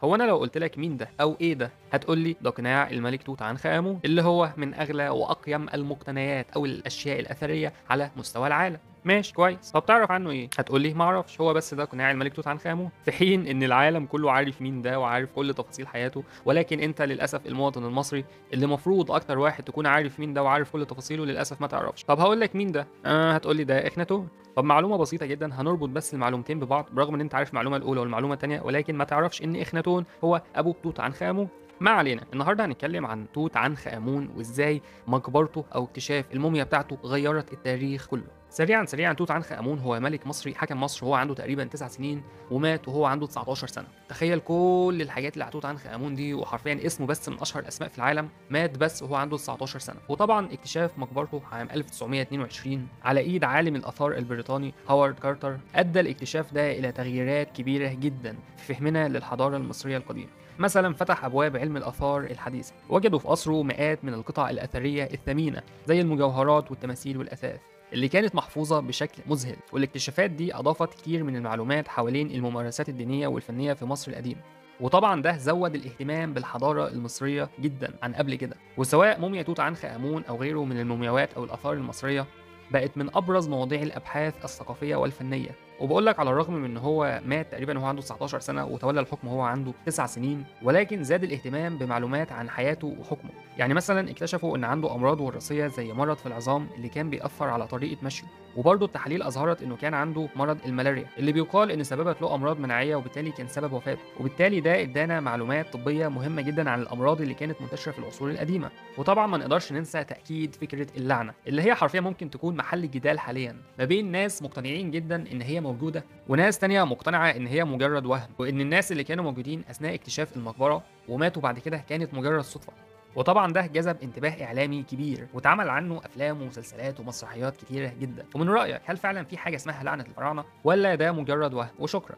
هو انا لو قلت لك مين ده او ايه ده هتقول لي ده قناع الملك توت عنخ امون اللي هو من اغلى واقيم المقتنيات او الاشياء الاثريه على مستوى العالم. ماشي كويس، طب تعرف عنه ايه؟ هتقول لي ما اعرفش، هو بس ده قناع الملك توت عنخ امون، في حين ان العالم كله عارف مين ده وعارف كل تفاصيل حياته. ولكن انت للاسف المواطن المصري اللي المفروض اكتر واحد تكون عارف مين ده وعارف كل تفاصيله للاسف ما تعرفش. طب هقول لك مين ده، هتقول لي ده اخناتون. طب معلومه بسيطه جدا، هنربط بس المعلومتين ببعض برغم ان انت عارف المعلومه الاولى والمعلومه الثانيه، ولكن ما تعرفش ان اخناتون هو ابو توت عنخ امون. ما علينا، النهارده هنتكلم عن توت عنخ امون وازاي مقبرته او اكتشاف الموميا بتاعته غيرت التاريخ كله. سريعا سريعا، توت عنخ امون هو ملك مصري حكم مصر وهو عنده تقريبا 9 سنين، ومات وهو عنده 19 سنه. تخيل كل الحاجات اللي على توت عنخ امون دي، وحرفيا اسمه بس من اشهر الاسماء في العالم، مات بس وهو عنده 19 سنه. وطبعا اكتشاف مقبرته عام 1922 على ايد عالم الاثار البريطاني هوارد كارتر ادى الاكتشاف ده الى تغييرات كبيره جدا في فهمنا للحضاره المصريه القديمه. مثلا فتح ابواب علم الاثار الحديثه، وجدوا في قصره مئات من القطع الاثريه الثمينه زي المجوهرات والتماثيل والاثاث اللي كانت محفوظة بشكل مذهل. والاكتشافات دي أضافت كتير من المعلومات حوالين الممارسات الدينية والفنية في مصر القديمة، وطبعا ده زود الاهتمام بالحضارة المصرية جدا عن قبل كده. وسواء موميا توت عنخ آمون أو غيره من المومياوات أو الآثار المصرية، بقت من أبرز مواضيع الأبحاث الثقافية والفنية. وبقول لك على الرغم من ان هو مات تقريبا وهو عنده 19 سنه وتولى الحكم وهو عنده 9 سنين، ولكن زاد الاهتمام بمعلومات عن حياته وحكمه. يعني مثلا اكتشفوا ان عنده امراض وراثيه زي مرض في العظام اللي كان بيأثر على طريقه مشيه، وبرضه التحاليل اظهرت انه كان عنده مرض الملاريا اللي بيقال ان سببت له امراض مناعيه وبالتالي كان سبب وفاته. وبالتالي ده ادانا معلومات طبيه مهمه جدا عن الامراض اللي كانت منتشره في العصور القديمه. وطبعا ما نقدرش ننسى تاكيد فكره اللعنه اللي هي حرفيا ممكن تكون محل جدال حاليا ما بين ناس مقتنعين جدا ان هي موجوده، وناس تانية مقتنعة إن هي مجرد وهم، وإن الناس اللي كانوا موجودين أثناء اكتشاف المقبرة وماتوا بعد كده كانت مجرد صدفة. وطبعا ده جذب انتباه إعلامي كبير واتعمل عنه أفلام ومسلسلات ومسرحيات كتيرة جدا. ومن رأيك هل فعلا في حاجة اسمها لعنة الفراعنة، ولا ده مجرد وهم وشكرا؟